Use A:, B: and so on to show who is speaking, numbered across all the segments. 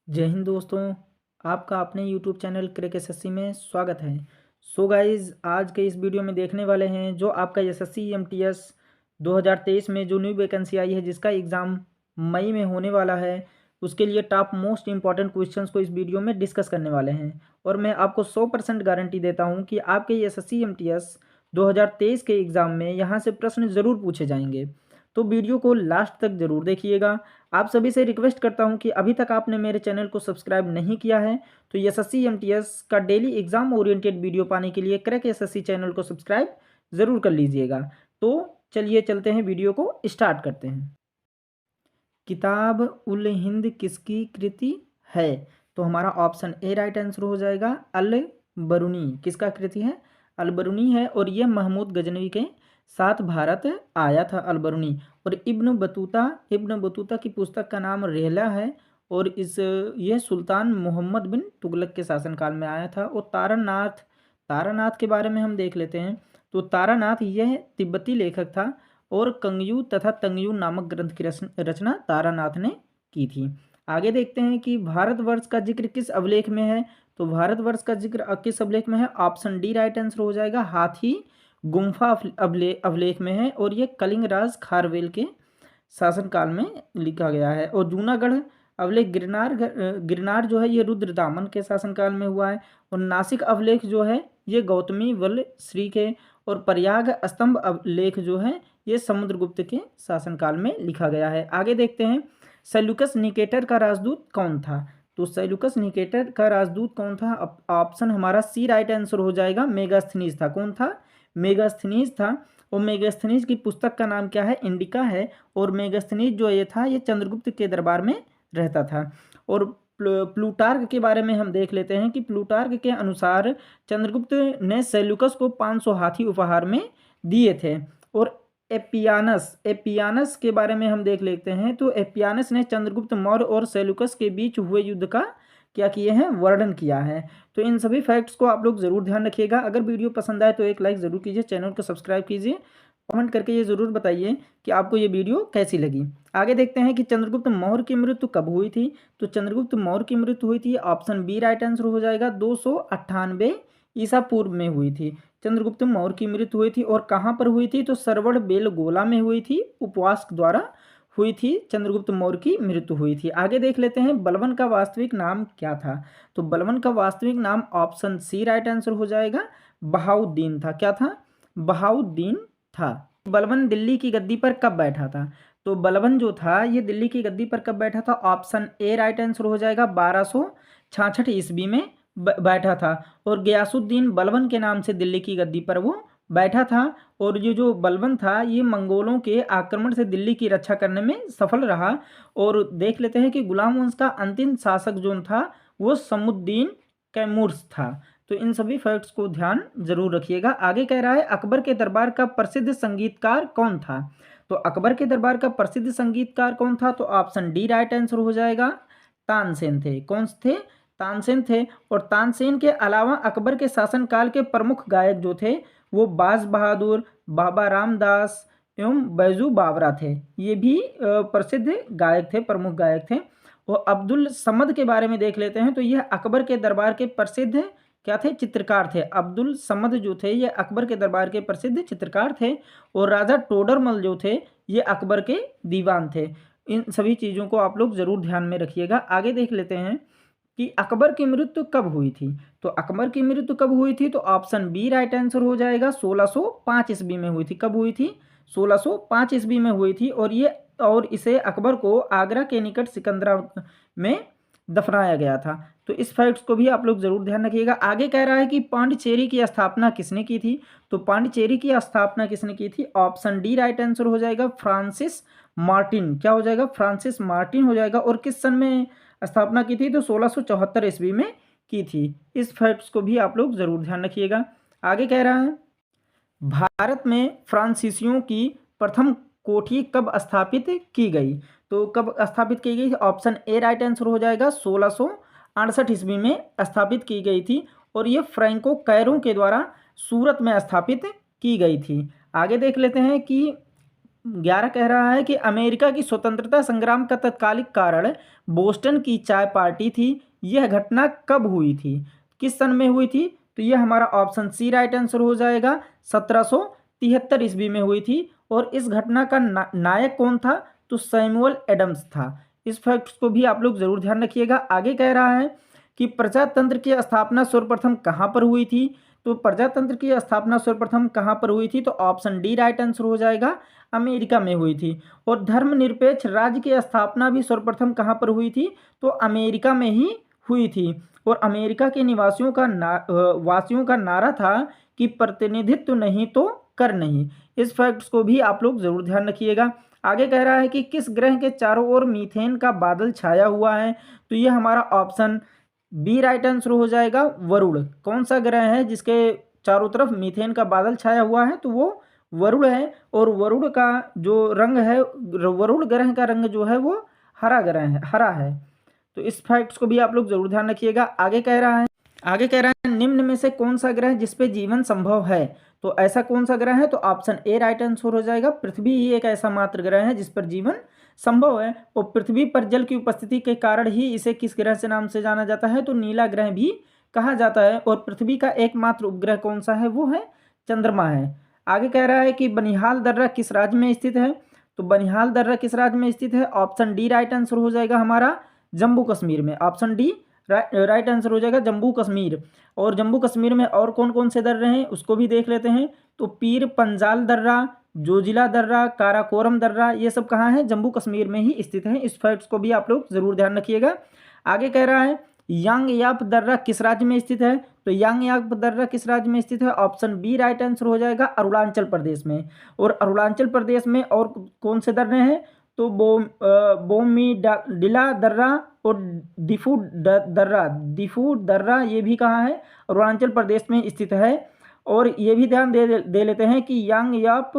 A: जय हिंद दोस्तों। आपका अपने YouTube चैनल क्रैक एसएससी में स्वागत है। सो गाइज आज के इस वीडियो में देखने वाले हैं जो आपका एसएससी एमटीएस 2023 में जो न्यू वैकेंसी आई है जिसका एग्ज़ाम मई में होने वाला है, उसके लिए टॉप मोस्ट इंपॉर्टेंट क्वेश्चंस को इस वीडियो में डिस्कस करने वाले हैं। और मैं आपको 100% गारंटी देता हूं कि आपके एसएससी एमटीएस 2023 के एग्ज़ाम में यहाँ से प्रश्न ज़रूर पूछे जाएंगे। तो वीडियो को लास्ट तक ज़रूर देखिएगा। आप सभी से रिक्वेस्ट करता हूं कि अभी तक आपने मेरे चैनल को सब्सक्राइब नहीं किया है तो एसएससी एमटीएस का डेली एग्जाम ओरिएंटेड वीडियो पाने के लिए क्रैक एसएससी चैनल को सब्सक्राइब ज़रूर कर लीजिएगा। तो चलिए चलते हैं, वीडियो को स्टार्ट करते हैं। किताब उल हिंद किसकी कृति है? तो हमारा ऑप्शन ए राइट आंसर हो जाएगा, अल बरूनी। किसका कृति है? अल बरूनी है। और ये महमूद गजनवी के साथ भारत आया था अल बरूनी। और इब्न बतूता की पुस्तक का नाम रेहला है। और यह सुल्तान मोहम्मद बिन तुगलक के शासनकाल में आया था। और तारानाथ के बारे में हम देख लेते हैं। तो तारानाथ यह तिब्बती लेखक था और कंगयू तथा तंगयू नामक ग्रंथ की रचना तारानाथ ने की थी। आगे देखते हैं कि भारतवर्ष का जिक्र किस अभिलेख में है? तो भारतवर्ष का जिक्र किस अभिलेख में है? ऑप्शन डी राइट आंसर हो जाएगा, हाथी गुम्फा अभिलेख में है। और ये कलिंग राज खारवेल के शासनकाल में लिखा गया है। और जूनागढ़ अभिलेख गिरनार जो है ये रुद्रदामन के शासनकाल में हुआ है। और नासिक अभिलेख जो है ये गौतमी वल्ल श्री के। और प्रयाग स्तंभ अभिलेख जो है ये समुद्रगुप्त के शासनकाल में लिखा गया है। आगे देखते हैं, सेल्यूकस निकेटर का राजदूत कौन था? तो सेल्यूकस निकेटर का राजदूत कौन था? ऑप्शन हमारा सी राइट आंसर हो जाएगा, मेगास्थनीज था। कौन था? मेगास्थनीज था। और मेगास्थनीज की पुस्तक का नाम क्या है? इंडिका है। और मेगास्थनीज जो ये था ये चंद्रगुप्त के दरबार में रहता था। और प्लूटार्क के बारे में हम देख लेते हैं कि प्लूटार्क के अनुसार चंद्रगुप्त ने सेल्यूकस को 500 हाथी उपहार में दिए थे। और एपियानस के बारे में हम देख लेते हैं। तो एपियानस ने चंद्रगुप्त मौर्य और सेल्यूकस के बीच हुए युद्ध का क्या किए हैं? वर्णन किया है। तो इन सभी फैक्ट्स को आप लोग ज़रूर ध्यान रखिएगा। अगर वीडियो पसंद आए तो एक लाइक ज़रूर कीजिए, चैनल को सब्सक्राइब कीजिए, कमेंट करके ये ज़रूर बताइए कि आपको ये वीडियो कैसी लगी। आगे देखते हैं कि चंद्रगुप्त मौर्य की मृत्यु कब हुई थी? तो चंद्रगुप्त मौर्य की मृत्यु हुई थी, ऑप्शन बी राइट आंसर हो जाएगा, 298 ईसा पूर्व में हुई थी। चंद्रगुप्त मौर्य की मृत्यु हुई थी। और कहाँ पर हुई थी? तो सरवड़ बेलगोला में हुई थी, उपवास द्वारा हुई थी चंद्रगुप्त मौर्य की मृत्यु हुई थी। आगे देख लेते हैं, बलबन का वास्तविक नाम क्या था? तो बलबन का वास्तविक नाम ऑप्शन सी राइट आंसर हो जाएगा, बहाउद्दीन था। क्या था? बहाउद्दीन था। बलबन दिल्ली की गद्दी पर कब बैठा था? तो बलबन जो था ये दिल्ली की गद्दी पर कब बैठा था? ऑप्शन ए राइट आंसर हो जाएगा, 1266 ईस्वी में बैठा था। और गयासुद्दीन बलबन के नाम से दिल्ली की गद्दी पर वो बैठा था। और ये जो बलबन था ये मंगोलों के आक्रमण से दिल्ली की रक्षा करने में सफल रहा। और देख लेते हैं कि गुलाम वंश का अंतिम शासक जो था वो समुद्दीन कैमूर्स था। तो इन सभी फैक्ट्स को ध्यान जरूर रखिएगा। आगे कह रहा है, अकबर के दरबार का प्रसिद्ध संगीतकार कौन था? तो अकबर के दरबार का प्रसिद्ध संगीतकार कौन था? तो ऑप्शन डी राइट आंसर हो जाएगा, तानसेन थे। कौन थे? तानसेन थे। और तानसेन के अलावा अकबर के शासनकाल के प्रमुख गायक जो थे वो बाज बहादुर, बाबा रामदास एवं बैजू बावरा थे। ये भी प्रसिद्ध गायक थे, प्रमुख गायक थे। और अब्दुल समद के बारे में देख लेते हैं। तो यह अकबर के दरबार के प्रसिद्ध क्या थे? चित्रकार थे। अब्दुल समद जो थे ये अकबर के दरबार के प्रसिद्ध चित्रकार थे। और राजा टोडरमल जो थे ये अकबर के दीवान थे। इन सभी चीज़ों को आप लोग ज़रूर ध्यान में रखिएगा। आगे देख लेते हैं कि अकबर की मृत्यु कब हुई थी? तो अकबर की मृत्यु कब हुई थी? तो ऑप्शन बी राइट आंसर हो जाएगा, 1605 ईस्वी में हुई थी। कब हुई थी? 1605 ईस्वी में हुई थी। और इसे अकबर को आगरा के निकट सिकंदरा में दफनाया गया था। तो इस फैक्ट्स को भी आप लोग जरूर ध्यान रखिएगा। आगे कह रहा है कि पांडिचेरी की स्थापना किसने की थी? तो पांडिचेरी की स्थापना किसने की थी? ऑप्शन डी राइट आंसर हो जाएगा, फ्रांसिस मार्टिन। क्या हो जाएगा? फ्रांसिस मार्टिन हो जाएगा। और किस सन में स्थापना की थी? तो 1674 ईस्वी में की थी। इस फैक्ट्स को भी आप लोग जरूर ध्यान रखिएगा। आगे कह रहा है, भारत में फ्रांसीसियों की प्रथम कोठी कब स्थापित की गई? तो कब स्थापित की गई? ऑप्शन ए राइट आंसर हो जाएगा, 1668 ईस्वी में स्थापित की गई थी। और ये फ्रैंको कैरो के द्वारा सूरत में स्थापित की गई थी। आगे देख लेते हैं कि 11 कह रहा है कि अमेरिका की स्वतंत्रता संग्राम का तत्कालिक कारण बोस्टन की चाय पार्टी थी। यह घटना कब हुई थी, किस सन में हुई थी? तो यह हमारा ऑप्शन सी राइट आंसर हो जाएगा, 1773 ईस्वी में हुई थी। और इस घटना का नायक कौन था? तो सैमुअल एडम्स था। इस फैक्ट को भी आप लोग जरूर ध्यान रखिएगा। आगे कह रहा है कि प्रजातंत्र की स्थापना सर्वप्रथम कहाँ पर हुई थी? तो प्रजातंत्र की स्थापना सर्वप्रथम कहाँ पर हुई थी? तो ऑप्शन डी राइट आंसर हो जाएगा, अमेरिका में हुई थी। और धर्मनिरपेक्ष राज्य की स्थापना भी सर्वप्रथम कहाँ पर हुई थी? तो अमेरिका में ही हुई थी। और अमेरिका के निवासियों का वासियों का नारा था कि प्रतिनिधित्व नहीं तो कर नहीं। इस फैक्ट्स को भी आप लोग जरूर ध्यान रखिएगा। आगे कह रहा है कि किस ग्रह के चारों ओर मीथेन का बादल छाया हुआ है? तो यह हमारा ऑप्शन बी राइट आंसर हो जाएगा, वरुण। कौन सा ग्रह है जिसके चारों तरफ मीथेन का बादल छाया हुआ है? तो वो वरुण है। और वरुण का जो रंग है, वरुण ग्रह का रंग जो है वो हरा है। तो इस फैक्ट्स को भी आप लोग जरूर ध्यान रखिएगा। आगे कह रहा है निम्न में से कौन सा ग्रह जिस पे जीवन संभव है? तो ऐसा कौन सा ग्रह है? तो ऑप्शन ए राइट आंसर हो जाएगा, पृथ्वी ही एक ऐसा मात्र ग्रह है जिस पर जीवन संभव है। और पृथ्वी पर जल की उपस्थिति के कारण ही इसे किस ग्रह से नाम से जाना जाता है? तो नीला ग्रह भी कहा जाता है। और पृथ्वी का एकमात्र उपग्रह कौन सा है? वो है चंद्रमा है। आगे कह रहा है कि बनिहाल दर्रा किस राज्य में स्थित है? तो बनिहाल दर्रा किस राज्य में स्थित है? ऑप्शन डी राइट आंसर हो जाएगा हमारा, जम्मू कश्मीर में। ऑप्शन डी राइट आंसर हो जाएगा, जम्मू कश्मीर। और जम्मू कश्मीर में और कौन कौन से दर्रे हैं उसको भी देख लेते हैं। तो पीर पंजाल दर्रा, जोजिला दर्रा, काराकोरम दर्रा, ये सब कहाँ है? जम्मू कश्मीर में ही स्थित हैं। इस फैक्ट्स को भी आप लोग जरूर ध्यान रखिएगा। आगे कह रहा है यांगयाप दर्रा किस राज्य में स्थित है? तो यांगयाप दर्रा किस राज्य में स्थित है? ऑप्शन बी राइट आंसर हो जाएगा, अरुणाचल प्रदेश में। और अरुणाचल प्रदेश में और कौन से दर्रे हैं? तो बोमीडिला दर्रा और दिफू दर्रा ये भी कहाँ है? अरुणाचल प्रदेश में स्थित है। और ये भी ध्यान दे लेते हैं कि यांगयाप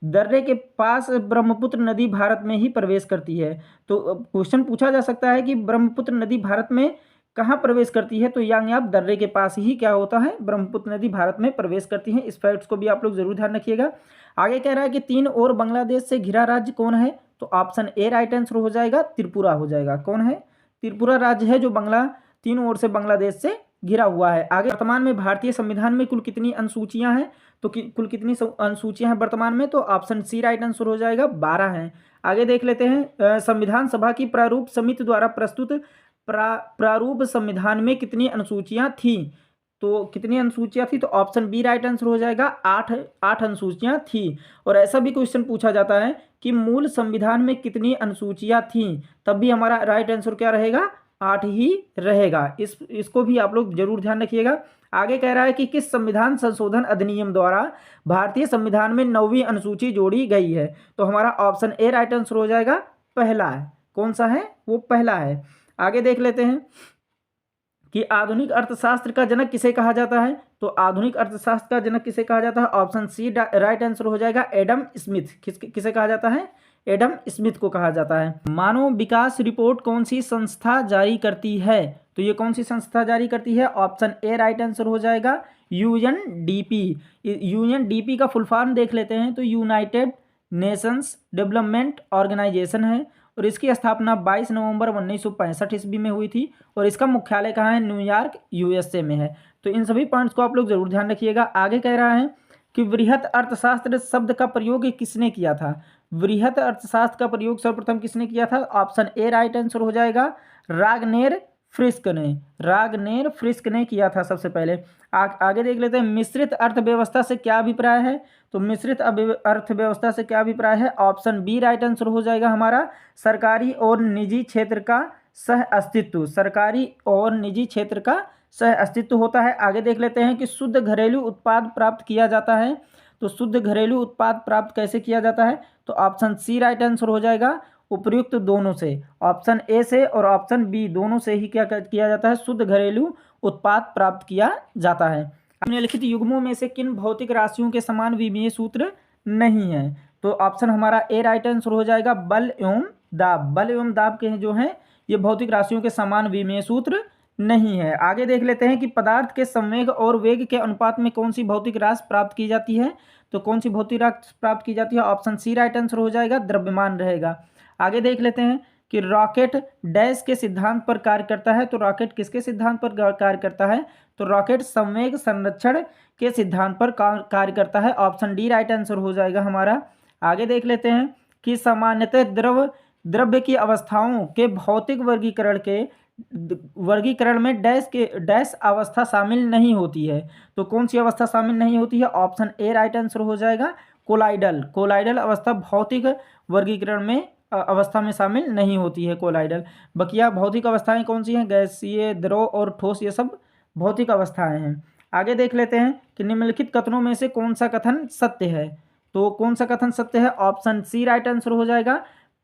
A: दर्रे के पास ब्रह्मपुत्र नदी भारत में ही प्रवेश करती है। तो क्वेश्चन पूछा जा सकता है कि ब्रह्मपुत्र नदी भारत में कहाँ प्रवेश करती है? तो यांगयाप दर्रे के पास ही क्या होता है? ब्रह्मपुत्र नदी भारत में प्रवेश करती है। इस फैक्ट्स को भी आप लोग जरूर ध्यान रखिएगा। आगे कह रहा है कि तीन और बांग्लादेश से घिरा राज्य कौन है? तो ऑप्शन ए राइट आंसर हो जाएगा, त्रिपुरा हो जाएगा। कौन है? त्रिपुरा राज्य है जो तीनों ओर से बांग्लादेश से घिरा हुआ है। आगे वर्तमान में भारतीय संविधान में कुल कितनी अनुसूचियां हैं? तो कुल कितनी अनुसूचियां हैं वर्तमान में? तो ऑप्शन सी राइट आंसर हो जाएगा, 12 हैं। आगे देख लेते हैं संविधान सभा की प्रारूप समिति द्वारा प्रस्तुत प्रारूप संविधान में कितनी अनुसूचियां थी? तो कितनी अनुसूचियां थी? तो ऑप्शन बी राइट आंसर हो जाएगा, 8 अनुसूचियां थी। और ऐसा भी क्वेश्चन पूछा जाता है कि मूल संविधान में कितनी अनुसूचियां थी, तब भी हमारा राइट आंसर क्या रहेगा? 8 ही रहेगा। इसको भी आप लोग जरूर ध्यान रखिएगा। आगे कह रहा है कि किस संविधान संशोधन अधिनियम द्वारा भारतीय संविधान में 9वीं अनुसूची जोड़ी गई है? तो हमारा ऑप्शन ए राइट आंसर हो जाएगा, पहला है। कौन सा है? वो पहला है। आगे देख लेते हैं कि आधुनिक अर्थशास्त्र का जनक किसे कहा जाता है? तो आधुनिक अर्थशास्त्र का जनक किसे कहा जाता है? ऑप्शन सी राइट आंसर हो जाएगा, एडम स्मिथ। किसे कहा जाता है? एडम स्मिथ को कहा जाता है। मानव विकास रिपोर्ट कौन सी संस्था जारी करती है? तो ये कौन सी संस्था जारी करती है? ऑप्शन ए राइट आंसर हो जाएगा, यूएनडीपी। यूएनडीपी का फुल फॉर्म देख लेते हैं तो यूनाइटेड नेशंस डेवलपमेंट ऑर्गेनाइजेशन है। और इसकी स्थापना 22 नवंबर 1965 ईस्वी में हुई थी। और इसका मुख्यालय कहाँ है? न्यूयॉर्क यूएसए में है। तो इन सभी पॉइंट्स को आप लोग जरूर ध्यान रखिएगा। आगे कह रहा है कि वृहत अर्थशास्त्र शब्द का प्रयोग किसने किया था? वृहत अर्थशास्त्र का प्रयोग सर्वप्रथम किसने किया था? ऑप्शन ए राइट आंसर हो जाएगा, रागनेर फ्रिस्क ने किया था सबसे पहले। आगे देख लेते हैं मिश्रित अर्थव्यवस्था से क्या अभिप्राय है? तो मिश्रित अर्थव्यवस्था से क्या अभिप्राय है? ऑप्शन बी राइट आंसर हो जाएगा हमारा, सरकारी और निजी क्षेत्र का सह अस्तित्व। सरकारी और निजी क्षेत्र का सह अस्तित्व होता है। आगे देख लेते हैं कि शुद्ध घरेलू उत्पाद प्राप्त किया जाता है। तो शुद्ध घरेलू उत्पाद प्राप्त कैसे किया जाता है? तो ऑप्शन सी राइट आंसर हो जाएगा, उपयुक्त दोनों से। ऑप्शन ए से और ऑप्शन बी दोनों से ही क्या किया जाता है? शुद्ध घरेलू उत्पाद प्राप्त किया जाता है। निम्नलिखित युग्मों में से किन भौतिक राशियों के समान विमीय सूत्र नहीं है? तो ऑप्शन हमारा ए राइट आंसर हो जाएगा, बल एवं दाब। बल एवं दाब के जो हैं ये भौतिक राशियों के समान विमीय सूत्र नहीं है। आगे देख लेते हैं कि पदार्थ के संवेग और वेग के अनुपात में कौन सी भौतिक राशि प्राप्त की जाती है। तो कौन सी भौतिक राशि प्राप्त की जाती है? ऑप्शन सी राइट आंसर हो जाएगा, द्रव्यमान रहेगा। आगे देख लेते हैं कि रॉकेट डैश के सिद्धांत पर कार्य करता है। तो रॉकेट किसके सिद्धांत पर कार्य करता है? तो रॉकेट संवेग संरक्षण के सिद्धांत पर कार्य करता है। ऑप्शन डी राइट आंसर हो जाएगा हमारा। आगे देख लेते हैं कि सामान्यतः द्रव्य की अवस्थाओं के भौतिक वर्गीकरण में डैश अवस्था शामिल नहीं होती है। तो कौन सी अवस्था शामिल नहीं होती है? ऑप्शन ए राइट आंसर हो जाएगा, कोलाइडल अवस्था भौतिक वर्गीकरण में अवस्था में शामिल नहीं होती है कोलाइडल। बकिया भौतिक अवस्थाएं कौन सी हैं? गैसीय, द्रव और ठोस, ये सब भौतिक अवस्थाएं हैं। आगे देख लेते हैं कि निम्नलिखित कथनों में से कौन सा कथन सत्य है। तो कौन सा कथन सत्य है? ऑप्शन सी राइट आंसर हो जाएगा,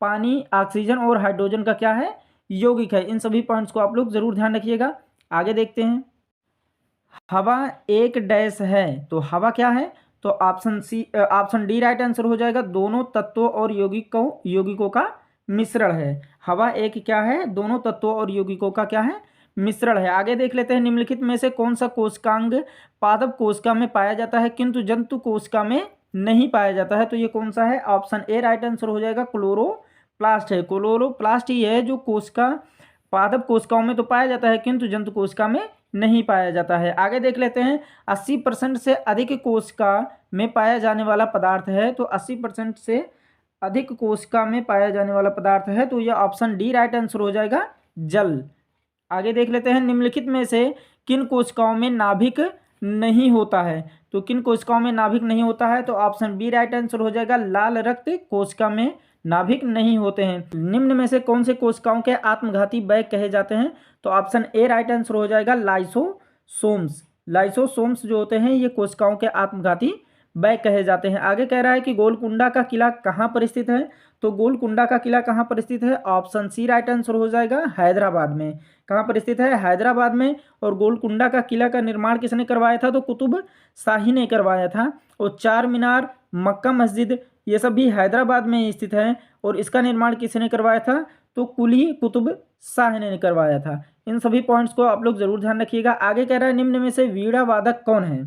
A: पानी, ऑक्सीजन और हाइड्रोजन का क्या है? यौगिक है। इन सभी पॉइंट्स को आप लोग जरूर ध्यान रखिएगा। आगे देखते हैं, हवा एक डैश है। तो हवा क्या है? तो ऑप्शन डी राइट आंसर हो जाएगा, दोनों तत्वों और यौगिकों का मिश्रण है। हवा एक क्या है? दोनों तत्वों और यौगिकों का क्या है? मिश्रण है। आगे देख लेते हैं, निम्नलिखित में से कौन सा कोशिकांग पादप कोशिका में पाया जाता है किंतु जंतु कोशिका में नहीं पाया जाता है? तो ये कौन सा है? ऑप्शन ए राइट आंसर हो जाएगा, क्लोरोप्लास्ट है। क्लोरोप्लास्ट ही है जो कोशिका पादप कोशिकाओं में तो पाया जाता है किंतु जंतु कोशिका में नहीं पाया जाता है। आगे देख लेते हैं, 80% से अधिक कोशिका में पाया जाने वाला पदार्थ है। तो 80% से अधिक कोशिका में पाया जाने वाला पदार्थ है, तो यह ऑप्शन डी राइट आंसर हो जाएगा, जल। आगे देख लेते हैं, निम्नलिखित में से किन कोशिकाओं में नाभिक नहीं होता है? तो किन कोशिकाओं में नाभिक नहीं होता है? तो ऑप्शन बी राइट आंसर हो जाएगा, लाल रक्त कोशिका में नाभिक नहीं होते हैं। निम्न में से कौन से कोशिकाओं के आत्मघाती बैग कहे जाते हैं? तो ऑप्शन ए राइट आंसर हो जाएगा, लाइसोसोम्स जो होते हैं ये कोशिकाओं के आत्मघाती बैग कहे जाते हैं। आगे कह रहा है कि गोलकुंडा का किला कहाँ पर स्थित है? तो गोलकुंडा का किला कहाँ पर स्थित है? ऑप्शन सी राइट आंसर हो जाएगा, हैदराबाद में। कहाँ पर स्थित है? हैदराबाद में। और गोलकुंडा का किला का निर्माण किसने करवाया था? तो कुतुब शाही ने करवाया था। और चार मीनार, मक्का मस्जिद, ये सब भी हैदराबाद में स्थित है। और इसका निर्माण किसने करवाया था? तो कुली कुतुब शाह ने करवाया था। इन सभी पॉइंट्स को आप लोग जरूर ध्यान रखिएगा। आगे कह रहा है, निम्न में से वीणा वादक कौन है?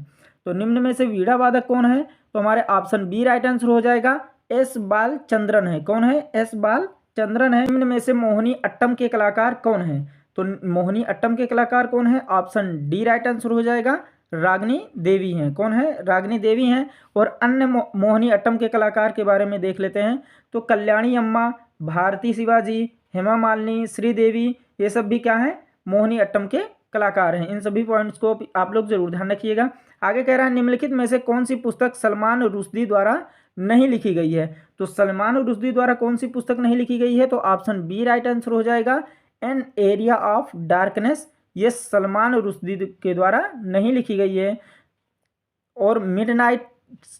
A: तो निम्न में से वीणा वादक कौन है? तो हमारे ऑप्शन बी राइट आंसर हो जाएगा, एस बालचंद्रन है। कौन है? एस बालचंद्रन है। निम्न में से मोहिनी अट्टम के कलाकार कौन है? तो मोहिनी अट्टम के कलाकार कौन है? ऑप्शन डी राइट आंसर हो जाएगा, रागिनी देवी हैं। कौन है? रागिनी देवी हैं। और अन्य मोहिनी अट्टम के कलाकार के बारे में देख लेते हैं। तो कल्याणी अम्मा, भारती शिवाजी, हेमा मालिनी, श्रीदेवी, ये सब भी क्या है? मोहिनी अट्टम के कलाकार हैं। इन सभी पॉइंट्स को आप लोग जरूर ध्यान रखिएगा। आगे कह रहा है, निम्नलिखित में से कौन सी पुस्तक सलमान रुश्दी द्वारा नहीं लिखी गई है? तो सलमान रुश्दी द्वारा कौन सी पुस्तक नहीं लिखी गई है? तो ऑप्शन बी राइट आंसर हो जाएगा, एन एरिया ऑफ डार्कनेस। ये सलमान रुश्दी के द्वारा नहीं लिखी गई है। और मिडनाइट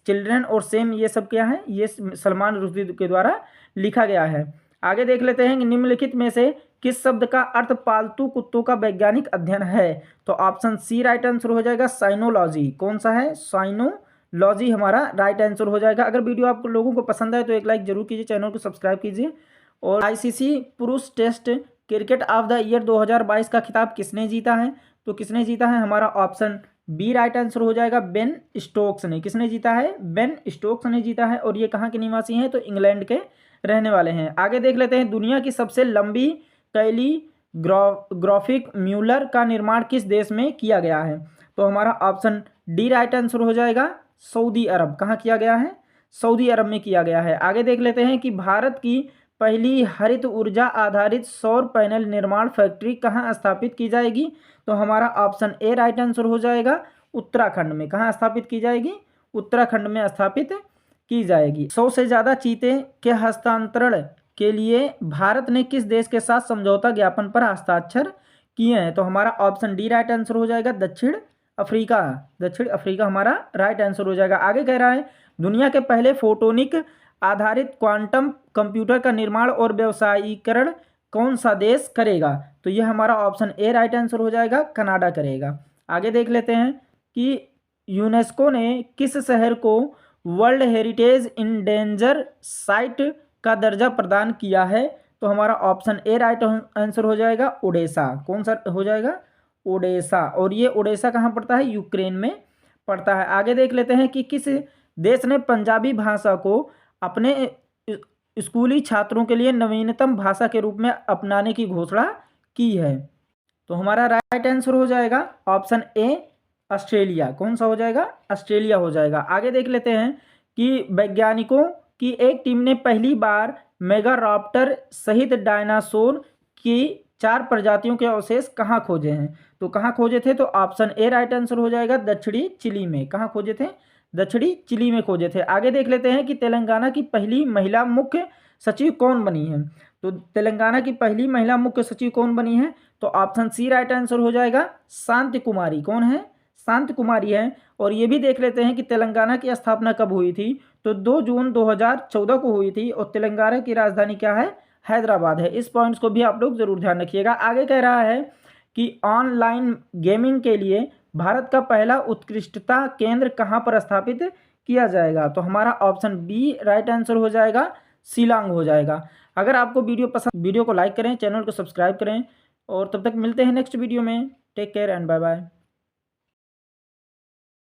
A: चिल्ड्रन और सेम, ये सब क्या है? ये सलमान रुश्दी के द्वारा लिखा गया है। आगे देख लेते हैं कि निम्नलिखित में से किस शब्द का अर्थ पालतू कुत्तों का वैज्ञानिक अध्ययन है? तो ऑप्शन सी राइट आंसर हो जाएगा, साइनोलॉजी। कौन सा है? साइनोलॉजी हमारा राइट आंसर हो जाएगा। अगर वीडियो आप लोगों को पसंद आए तो एक लाइक जरूर कीजिए, चैनल को सब्सक्राइब कीजिए। और आईसीसी पुरुष test cricket of the year 2022 का खिताब किसने जीता है? तो किसने जीता है? हमारा ऑप्शन बी राइट आंसर हो जाएगा, बेन स्टोक्स ने। किसने जीता है? बेन स्टोक्स ने जीता है। और ये कहाँ के निवासी हैं? तो इंग्लैंड के रहने वाले हैं। आगे देख लेते हैं, दुनिया की सबसे लंबी कैलीग्राफिक म्यूलर का निर्माण किस देश में किया गया है? तो हमारा ऑप्शन डी राइट आंसर हो जाएगा, सऊदी अरब। कहाँ किया गया है? सऊदी अरब में किया गया है। आगे देख लेते हैं कि भारत की पहली हरित ऊर्जा आधारित सौर पैनल निर्माण फैक्ट्री कहाँ स्थापित की जाएगी? तो हमारा ऑप्शन ए राइट आंसर हो जाएगा, उत्तराखंड में। कहाँ स्थापित की जाएगी? उत्तराखंड में स्थापित की जाएगी। 100 से ज़्यादा चीते के हस्तांतरण के लिए भारत ने किस देश के साथ समझौता ज्ञापन पर हस्ताक्षर किए हैं? तो हमारा ऑप्शन डी राइट आंसर हो जाएगा, दक्षिण अफ्रीका। दक्षिण अफ्रीका हमारा राइट आंसर हो जाएगा। आगे कह रहा है, दुनिया के पहले फोटोनिक आधारित क्वांटम कंप्यूटर का निर्माण और व्यवसायीकरण कौन सा देश करेगा? तो यह हमारा ऑप्शन ए राइट आंसर हो जाएगा, कनाडा करेगा। आगे देख लेते हैं कि यूनेस्को ने किस शहर को वर्ल्ड हेरिटेज इंडेंजर साइट का दर्जा प्रदान किया है? तो हमारा ऑप्शन ए राइट आंसर हो जाएगा, ओडिशा। कौन सा हो जाएगा? ओडेसा, और ये ओडेसा कहाँ पड़ता है? यूक्रेन में पड़ता है। आगे देख लेते हैं कि किस देश ने पंजाबी भाषा को अपने स्कूली छात्रों के लिए नवीनतम भाषा के रूप में अपनाने की घोषणा की है। तो हमारा राइट आंसर हो जाएगा ऑप्शन ए ऑस्ट्रेलिया। कौन सा हो जाएगा? ऑस्ट्रेलिया हो जाएगा। आगे देख लेते हैं कि वैज्ञानिकों की एक टीम ने पहली बार मेगारॉप्टर सहित डायनासोर की 4 प्रजातियों के अवशेष कहाँ खोजे हैं? तो कहाँ खोजे थे? तो ऑप्शन ए राइट आंसर हो जाएगा दक्षिणी चिली में। कहाँ खोजे थे? दक्षिणी चिली में खोजे थे। आगे देख लेते हैं कि तेलंगाना की पहली महिला मुख्य सचिव कौन बनी है? तो तेलंगाना की पहली महिला मुख्य सचिव कौन बनी है? तो ऑप्शन सी राइट आंसर हो जाएगा शांति कुमारी। कौन है? शांति कुमारी है। और ये भी देख लेते हैं कि तेलंगाना की स्थापना कब हुई थी? तो 2 जून 2014 को हुई थी, और तेलंगाना की राजधानी क्या है? हैदराबाद है। इस पॉइंट्स को भी आप लोग जरूर ध्यान रखिएगा। आगे कह रहा है कि ऑनलाइन गेमिंग के लिए भारत का पहला उत्कृष्टता केंद्र कहाँ पर स्थापित किया जाएगा? तो हमारा ऑप्शन बी राइट आंसर हो जाएगा, शिलांग हो जाएगा। अगर आपको वीडियो को लाइक करें, चैनल को सब्सक्राइब करें, और तब तक मिलते हैं नेक्स्ट वीडियो में। Take care and bye bye.